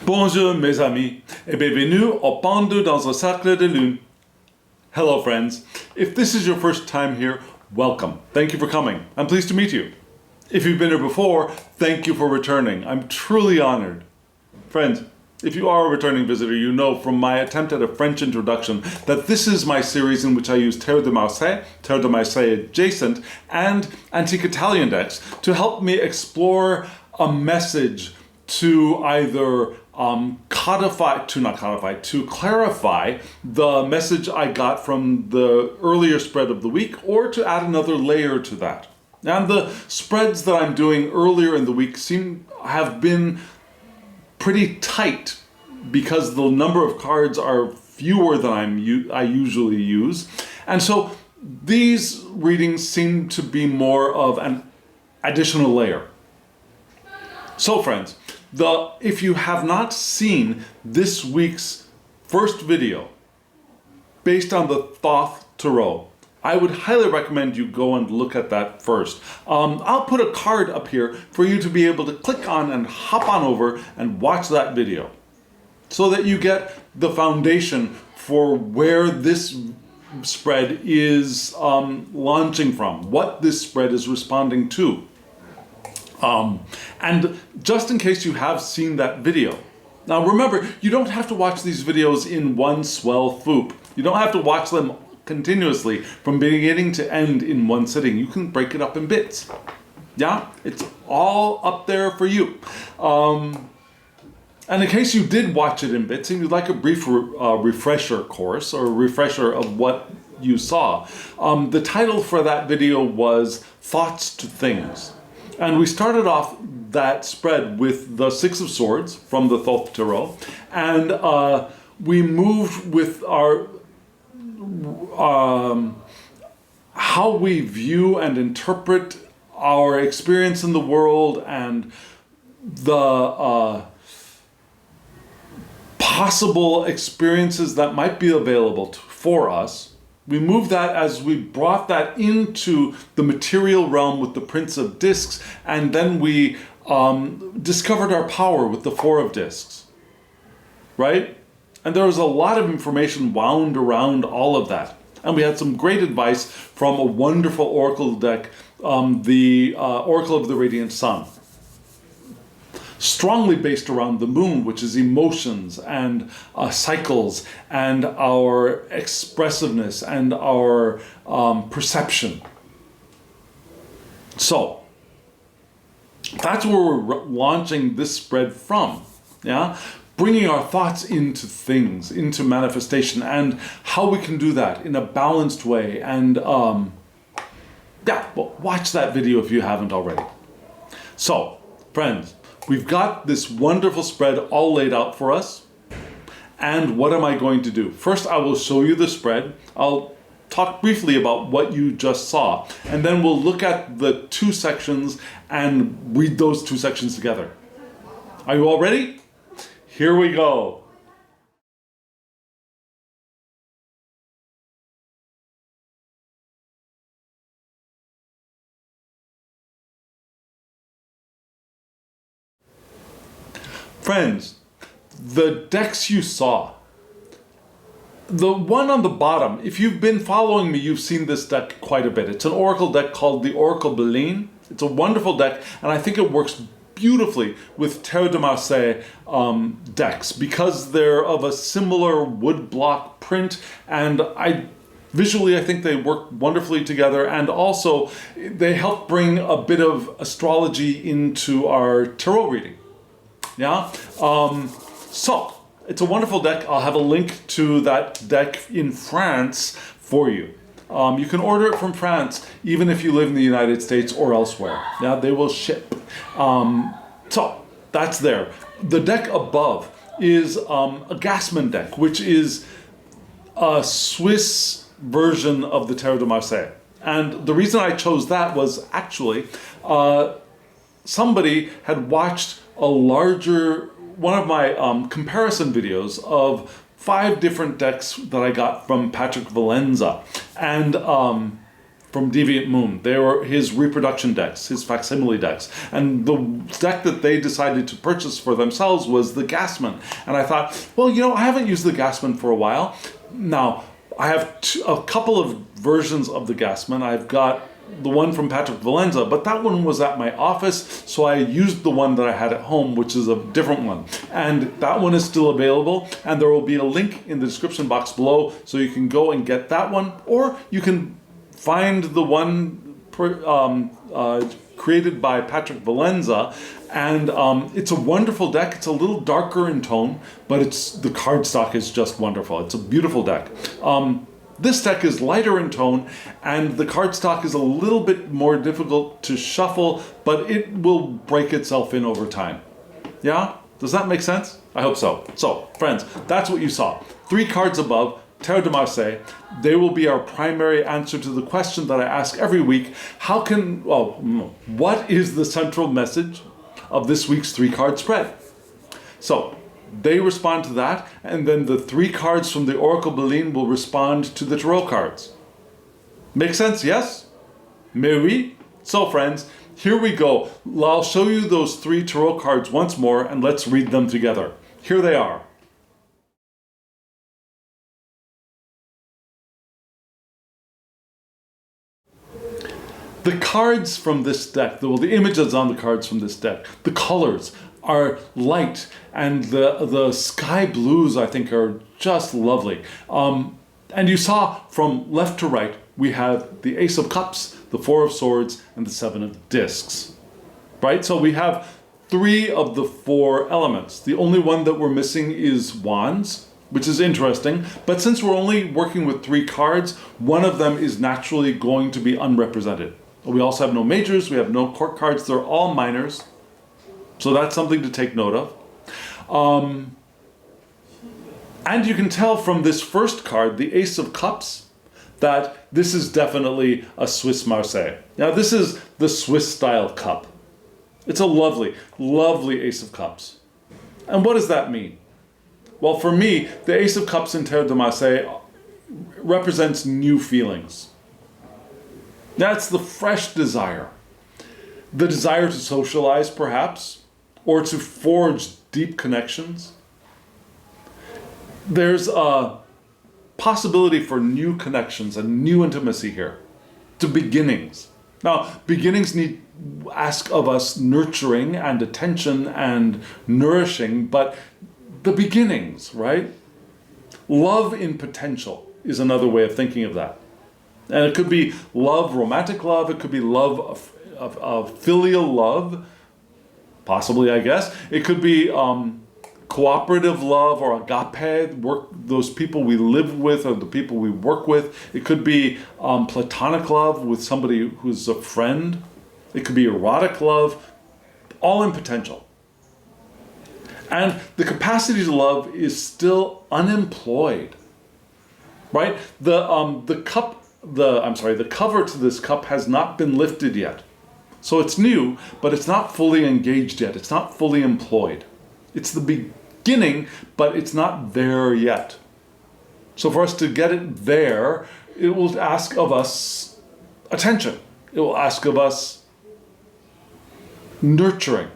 Bonjour mes amis et bienvenue au Pendu dans un Cercle de Lune. Hello friends. If this is your first time here, welcome. Thank you for coming. I'm pleased to meet you. If you've been here before, thank you for returning. I'm truly honored. Friends, if you are a returning visitor, you know from my attempt at a French introduction that this is my series in which I use Terre de Marseille adjacent, and Antique Italian decks to help me explore a message to either to clarify the message I got from the earlier spread of the week, or to add another layer to that. And the spreads that I'm doing earlier in the week have been pretty tight because the number of cards are fewer than I usually use. And so these readings seem to be more of an additional layer. So friends, if you have not seen this week's first video based on the Thoth Tarot, I would highly recommend you go and look at that first. I'll put a card up here for you to be able to click on and hop on over and watch that video so that you get the foundation for where this spread is launching from, what this spread is responding to. And just in case you have seen that video. Now remember, you don't have to watch these videos in one swell swoop. You don't have to watch them continuously from beginning to end in one sitting. You can break it up in bits. Yeah, it's all up there for you. And in case you did watch it in bits and you'd like a brief refresher course or a refresher of what you saw, the title for that video was Thoughts to Things. And we started off that spread with the Six of Swords from the Thoth Tarot, and we moved with our how we view and interpret our experience in the world and the possible experiences that might be available for us. We moved that as we brought that into the material realm with the Prince of Discs, and then we discovered our power with the Four of Discs, right? And there was a lot of information wound around all of that. And we had some great advice from a wonderful oracle deck, the Oracle of the Radiant Sun. Strongly based around the moon, which is emotions and cycles and our expressiveness and our perception. So that's where we're launching this spread from, yeah? Bringing our thoughts into things, into manifestation, and how we can do that in a balanced way. And watch that video if you haven't already. So, friends, we've got this wonderful spread all laid out for us. And what am I going to do? First, I will show you the spread. I'll talk briefly about what you just saw. And then we'll look at the two sections and read those two sections together. Are you all ready? Here we go. Friends, the decks you saw, the one on the bottom, if you've been following me, you've seen this deck quite a bit. It's an oracle deck called the Cercle de Lune. It's a wonderful deck, and I think it works beautifully with Terre de Marseille decks because they're of a similar woodblock print, and visually I think they work wonderfully together, and also they help bring a bit of astrology into our tarot reading. Yeah, so it's a wonderful deck. I'll have a link to that deck in France for you. You can order it from France, even if you live in the United States or elsewhere. Yeah, they will ship. So that's there. The deck above is a Gassman deck, which is a Swiss version of the Terre de Marseille. And the reason I chose that was actually somebody had watched one of my comparison videos of 5 different decks that I got from Patrick Valenza. And from Deviant Moon. They were his reproduction decks, his facsimile decks. And the deck that they decided to purchase for themselves was the Gasman. And I thought, well, I haven't used the Gasman for a while. Now, I have a couple of versions of the Gasman. I've got the one from Patrick Valenza, but that one was at my office, so I used the one that I had at home, which is a different one. And that one is still available, and there will be a link in the description box below, so you can go and get that one, or you can find the one created by Patrick Valenza, and it's a wonderful deck. It's a little darker in tone, but the cardstock is just wonderful. It's a beautiful deck. This deck is lighter in tone, and the cardstock is a little bit more difficult to shuffle, but it will break itself in over time. Yeah? Does that make sense? I hope so. So, friends, that's what you saw. 3 cards above, Terre de Marseille. They will be our primary answer to the question that I ask every week. What is the central message of this week's 3-card spread? So, they respond to that, and then the 3 cards from the Cercle de Lune will respond to the tarot cards. Make sense, yes? Mais oui? So friends, here we go. I'll show you those 3 tarot cards once more, and let's read them together. Here they are. The cards from this deck, the images on the cards from this deck, the colors are light, and the sky blues, I think, are just lovely. And you saw from left to right, we have the Ace of Cups, the 4 of Swords, and the 7 of Discs. Right? So we have 3 of the 4 elements. The only one that we're missing is Wands, which is interesting. But since we're only working with 3 cards, one of them is naturally going to be unrepresented. We also have no majors, we have no court cards, they're all minors. So that's something to take note of. And you can tell from this first card, the Ace of Cups, that this is definitely a Swiss Marseille. Now this is the Swiss style cup. It's a lovely, lovely Ace of Cups. And what does that mean? Well, for me, the Ace of Cups in Terre de Marseille represents new feelings. That's the fresh desire. The desire to socialize, perhaps, or to forge deep connections. There's a possibility for new connections and new intimacy here. To beginnings. Now, beginnings ask of us nurturing and attention and nourishing, but the beginnings, right? Love in potential is another way of thinking of that. And it could be love, romantic love, it could be love of filial love, possibly, I guess. It could be cooperative love or agape, those people we live with or the people we work with. It could be platonic love with somebody who's a friend. It could be erotic love, all in potential. And the capacity to love is still unemployed, right? The cover to this cup has not been lifted yet. So it's new, but it's not fully engaged yet. It's not fully employed. It's the beginning, but it's not there yet. So for us to get it there, it will ask of us attention. It will ask of us nurturing.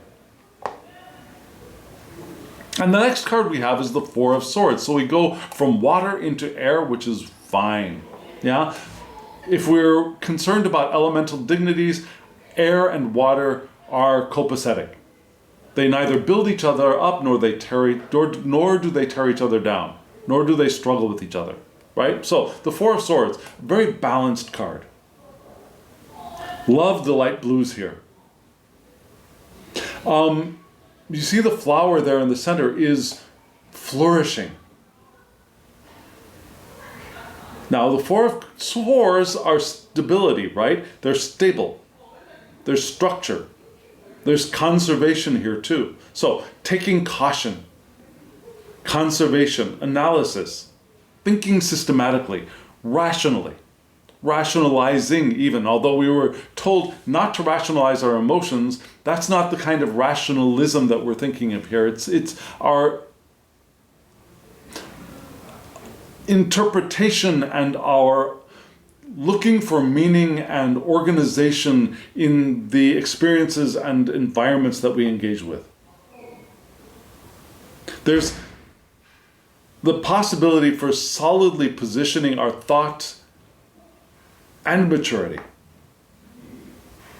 And the next card we have is the 4 of Swords. So we go from water into air, which is fine. Yeah? If we're concerned about elemental dignities, air and water are copacetic. They neither build each other up, nor do they tear each other down, nor do they struggle with each other, right? So the 4 of Swords, very balanced card. Love the light blues here. You see the flower there in the center is flourishing. Now the 4 of Swords are stability, right? They're stable. There's structure. There's conservation here too. So taking caution, conservation, analysis, thinking systematically, rationally, rationalizing even. Although we were told not to rationalize our emotions, that's not the kind of rationalism that we're thinking of here. It's our interpretation and our looking for meaning and organization in the experiences and environments that we engage with. There's the possibility for solidly positioning our thought and maturity.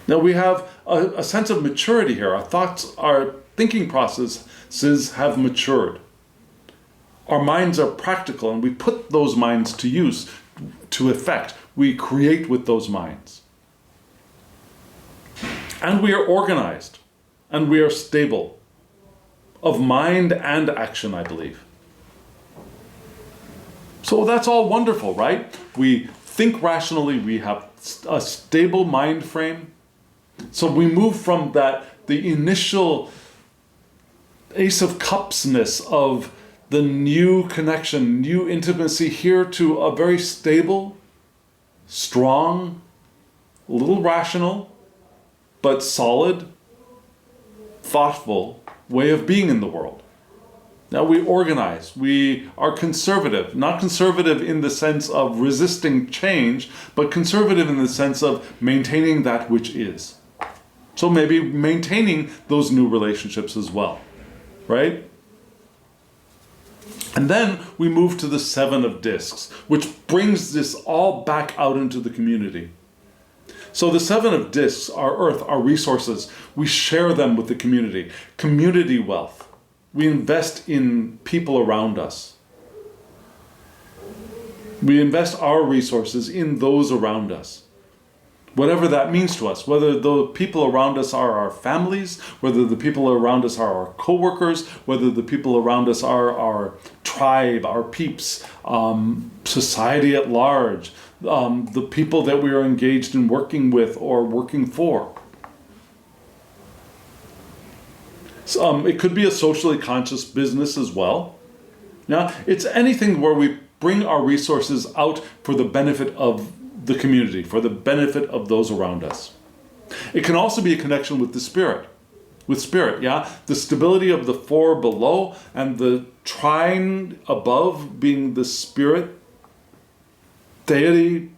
Now we have a sense of maturity here. Our thoughts, our thinking processes have matured. Our minds are practical, and we put those minds to use, to effect. We create with those minds. And we are organized, and we are stable, of mind and action, I believe. So that's all wonderful, right? We think rationally, we have a stable mind frame. So we move from the initial Ace of Cups-ness of the new connection, new intimacy here to a very stable, strong, a little rational, but solid, thoughtful way of being in the world. Now we organize, we are conservative, not conservative in the sense of resisting change, but conservative in the sense of maintaining that which is. So maybe maintaining those new relationships as well, right? And then we move to the Seven of Discs, which brings this all back out into the community. So the Seven of Discs, our earth, our resources, we share them with the community. Community wealth. We invest in people around us. We invest our resources in those around us. Whatever that means to us, whether the people around us are our families, whether the people around us are our co-workers, whether the people around us are our tribe, our peeps, society at large, the people that we are engaged in working with or working for. It could be a socially conscious business as well. Now, it's anything where we bring our resources out for the benefit of the community, for the benefit of those around us. It can also be a connection with the spirit. With spirit, yeah? The stability of the four below and the trine above being the spirit, deity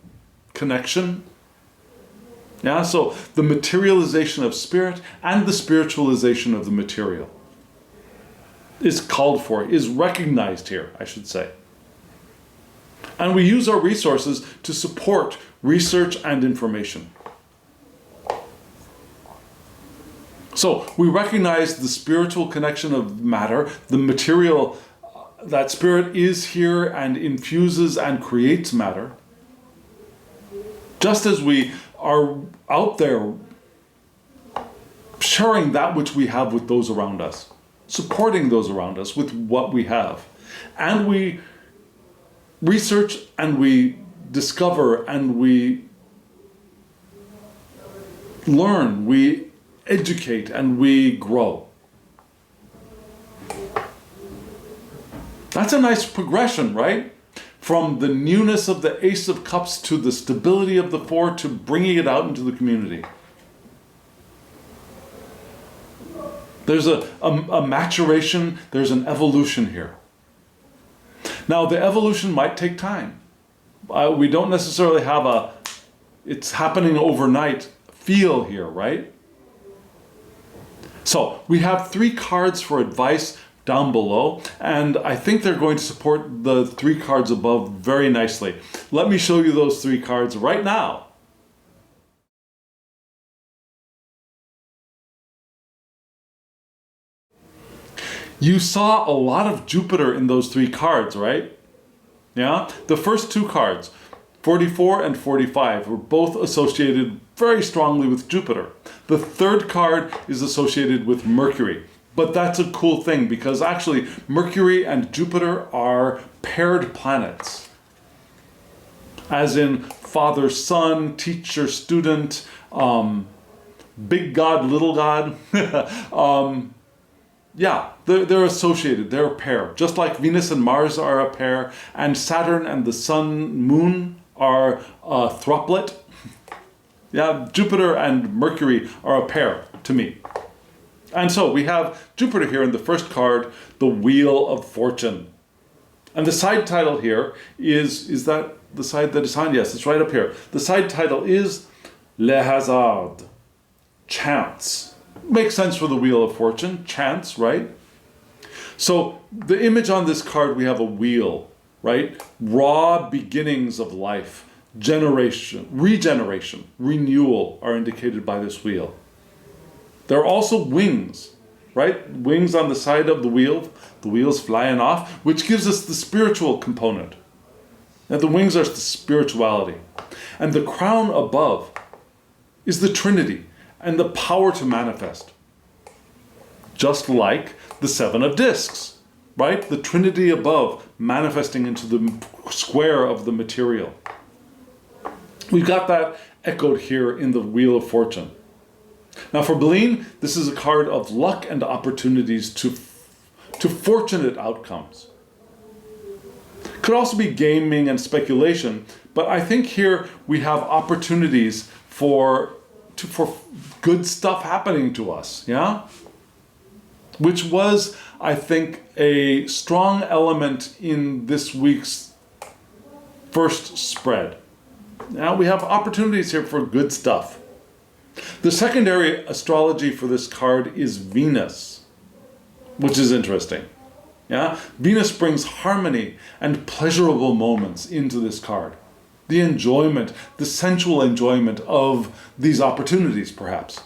connection. Yeah, so the materialization of spirit and the spiritualization of the material is called for, is recognized here, I should say. And we use our resources to support research and information. So we recognize the spiritual connection of matter, the material, that spirit is here and infuses and creates matter. Just as we are out there sharing that which we have with those around us, supporting those around us with what we have. And we research and we discover and we learn, we educate and we grow. That's a nice progression, right? From the newness of the Ace of Cups to the stability of the four to bringing it out into the community. There's a maturation, there's an evolution here. Now, the evolution might take time. We don't necessarily have it's happening overnight feel here, right? So, we have 3 cards for advice down below, and I think they're going to support the 3 cards above very nicely. Let me show you those 3 cards right now. You saw a lot of Jupiter in those 3 cards, right? Yeah? The first 2 cards, 44 and 45, were both associated very strongly with Jupiter. The 3rd card is associated with Mercury. But that's a cool thing because actually Mercury and Jupiter are paired planets. As in father-son, teacher-student, big god, little god. Yeah, they're associated, they're a pair. Just like Venus and Mars are a pair, and Saturn and the Sun, Moon are a throuplet. Yeah, Jupiter and Mercury are a pair to me. And so we have Jupiter here in the first card, the Wheel of Fortune. And the side title here is that the side that is on? Yes, it's right up here. The side title is Le Hasard, chance. Makes sense for the Wheel of Fortune, chance, right? So the image on this card, we have a wheel, right? Raw beginnings of life, generation, regeneration, renewal are indicated by this wheel. There are also wings, right? Wings on the side of the wheel's flying off, which gives us the spiritual component. And the wings are the spirituality. And the crown above is the Trinity and the power to manifest. Just like the Seven of Discs, right? The Trinity above manifesting into the square of the material. We've got that echoed here in the Wheel of Fortune. Now for Beline, this is a card of luck and opportunities to fortunate outcomes. Could also be gaming and speculation, but I think here we have opportunities for good stuff happening to us, yeah? Which was, I think, a strong element in this week's first spread. Now we have opportunities here for good stuff. The secondary astrology for this card is Venus, which is interesting. Yeah, Venus brings harmony and pleasurable moments into this card. The enjoyment, the sensual enjoyment of these opportunities, perhaps.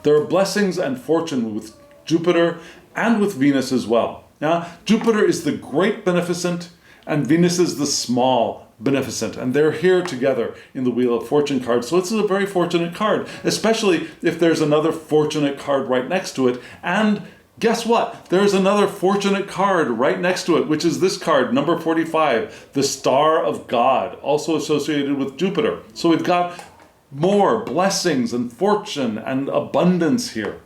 There are blessings and fortune with Jupiter and with Venus as well. Now, Jupiter is the great beneficent and Venus is the small beneficent, and they're here together in the Wheel of Fortune card. So it's a very fortunate card, especially if there's another fortunate card right next to it. And guess what? There's another fortunate card right next to it, which is this card, number 45, the Star of God, also associated with Jupiter. So we've got more blessings and fortune and abundance here.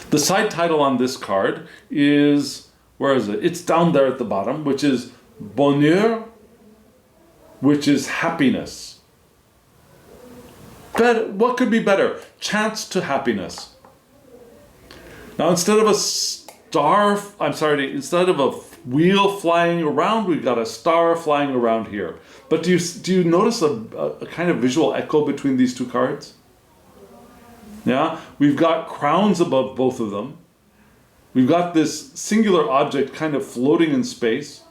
The side title on this card is, where is it? It's down there at the bottom, which is Bonheur, which is happiness. But what could be better? Chance to happiness. Now, instead of a wheel flying around, we've got a star flying around here. But do you notice a kind of visual echo between these two cards? Yeah, we've got crowns above both of them. We've got this singular object kind of floating in space.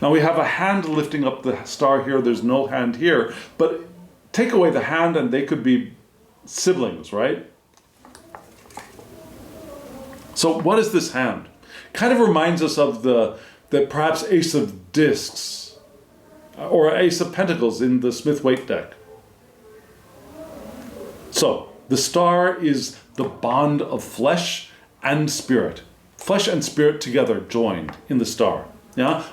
Now we have a hand lifting up the star here. There's no hand here. But take away the hand and they could be siblings, right? So what is this hand? Kind of reminds us of the perhaps Ace of Discs or Ace of Pentacles in the Smith-Waite deck. So the star is the bond of flesh and spirit. Flesh and spirit together joined in the star. Yeah?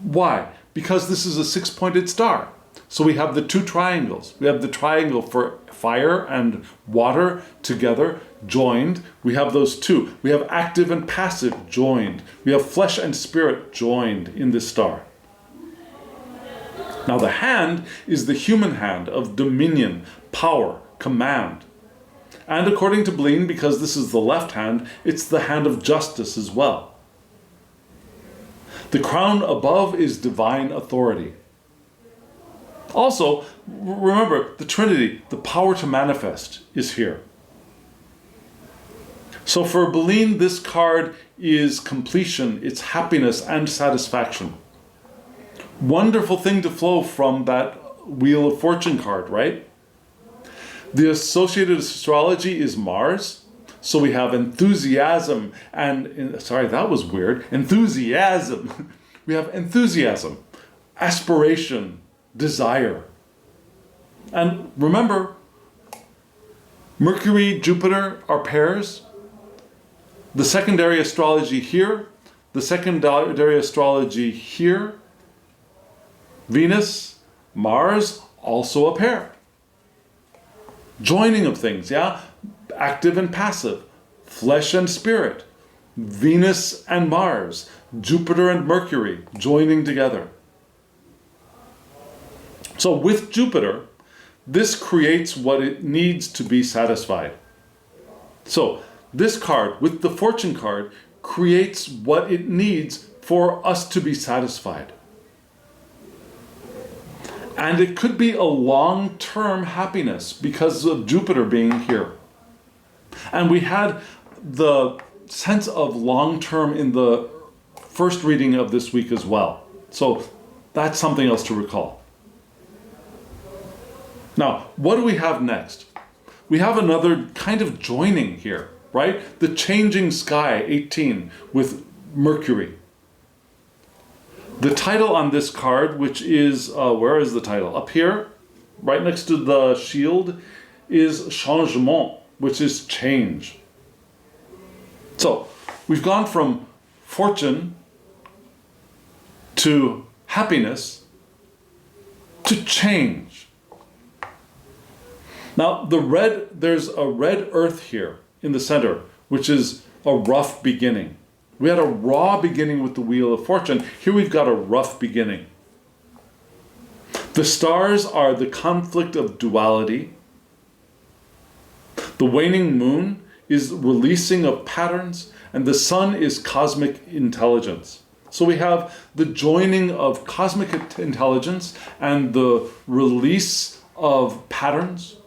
Why? Because this is a six-pointed star. So we have the two triangles. We have the triangle for fire and water together, joined. We have those two. We have active and passive joined. We have flesh and spirit joined in this star. Now the hand is the human hand of dominion, power, command. And according to Beline, because this is the left hand, it's the hand of justice as well. The crown above is divine authority. Also, remember, the Trinity, the power to manifest, is here. So for Beline, this card is completion, it's happiness and satisfaction. Wonderful thing to flow from that Wheel of Fortune card, right? The associated astrology is Mars. So we have enthusiasm and, sorry, that was weird. Enthusiasm. We have enthusiasm, aspiration, desire. And remember, Mercury, Jupiter are pairs. The secondary astrology here, the secondary astrology here. Venus, Mars, also a pair. Joining of things, yeah? Active and passive, flesh and spirit, Venus and Mars, Jupiter and Mercury joining together. So with Jupiter, this creates what it needs to be satisfied. So this card, with the fortune card, creates what it needs for us to be satisfied. And it could be a long-term happiness because of Jupiter being here. And we had the sense of long-term in the first reading of this week as well. So that's something else to recall. Now, what do we have next? We have another kind of joining here, right? The changing sky, 18, with Mercury. The title on this card, which is, where is the title? Up here, right next to the shield, is Changement, which is change. So, we've gone from fortune to happiness to change. Now, there's a red earth here in the center, which is a rough beginning. We had a raw beginning with the Wheel of Fortune. Here we've got a rough beginning. The stars are the conflict of duality. The waning moon is releasing of patterns, and the sun is cosmic intelligence. So we have the joining of cosmic intelligence and the release of patterns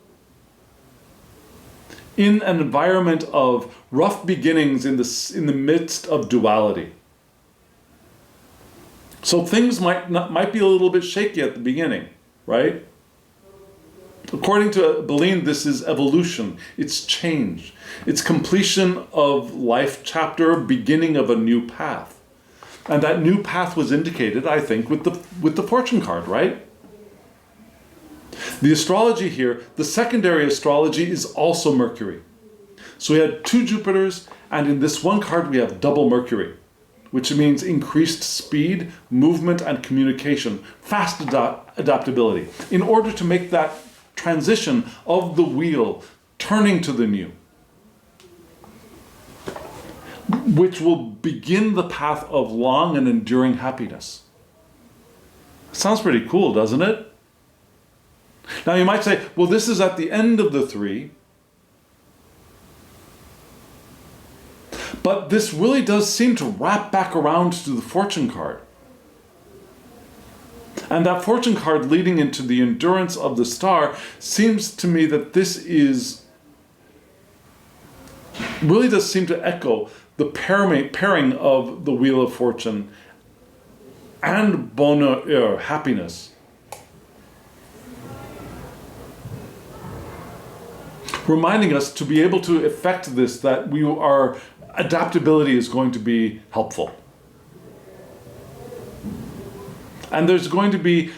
in an environment of rough beginnings in the midst of duality. So things might be a little bit shaky at the beginning, right? According to Belin, this is evolution. It's change. It's completion of life chapter, beginning of a new path. And that new path was indicated, I think, with the fortune card, right? The astrology here, the secondary astrology is also Mercury. So we had 2 Jupiters, and in this one card we have double Mercury, which means increased speed, movement, and communication, fast adaptability, in order to make that transition of the wheel turning to the new, which will begin the path of long and enduring happiness. Sounds pretty cool, doesn't it? Now you might say, well, this is at the end of the 3. But this really does seem to wrap back around to the fortune card. And that fortune card leading into the endurance of the star seems to me that this really does seem to echo the pairing of the Wheel of Fortune and bonheur, happiness. Reminding us to be able to effect this, that our adaptability is going to be helpful. And there's going to be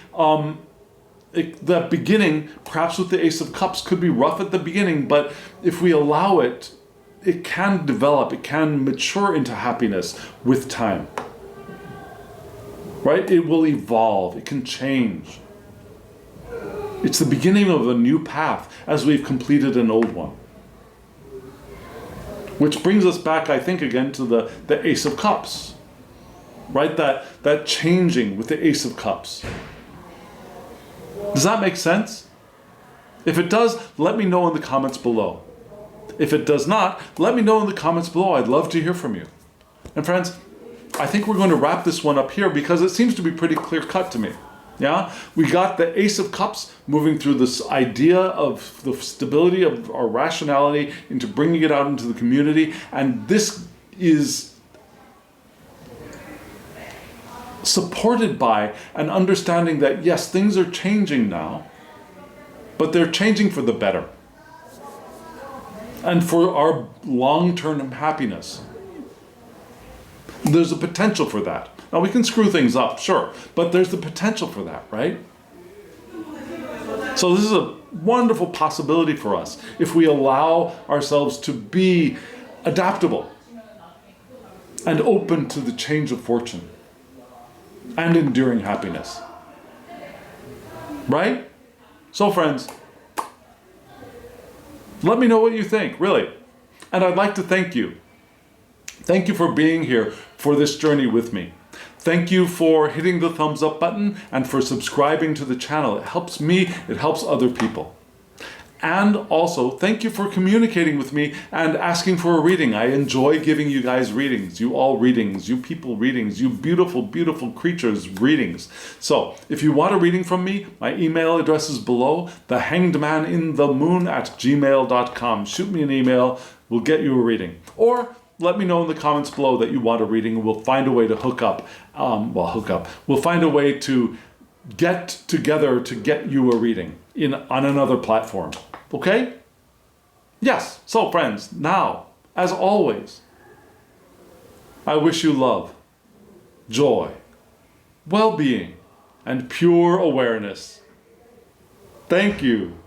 the beginning, perhaps with the Ace of Cups, could be rough at the beginning, but if we allow it, it can develop, it can mature into happiness with time. Right? It will evolve, it can change. It's the beginning of a new path as we've completed an old one. Which brings us back, I think, again to the Ace of Cups. Right? That changing with the Ace of Cups. Does that make sense? If it does, let me know in the comments below. If it does not, let me know in the comments below. I'd love to hear from you. And friends, I think we're going to wrap this one up here because it seems to be pretty clear-cut to me. Yeah, we got the Ace of Cups moving through this idea of the stability of our rationality into bringing it out into the community, and this is supported by an understanding that yes, things are changing now, but they're changing for the better and for our long-term happiness. There's a potential for that. Now we can screw things up, sure, but there's the potential for that, right? So this is a wonderful possibility for us if we allow ourselves to be adaptable and open to the change of fortune and enduring happiness. Right? So friends, let me know what you think, really. And I'd like to thank you. Thank you for being here for this journey with me. Thank you for hitting the thumbs up button and for subscribing to the channel. It helps me, it helps other people. And also, thank you for communicating with me and asking for a reading. I enjoy giving you guys readings. You all readings. You people readings. You beautiful, beautiful creatures readings. So, if you want a reading from me, my email address is below. thehangedmaninthemoon@gmail.com. Shoot me an email. We'll get you a reading. Or let me know in the comments below that you want a reading, and we'll find a way to hook up. We'll find a way to get together to get you a reading on another platform. Okay? Yes. So friends, now, as always, I wish you love, joy, well-being, and pure awareness. Thank you.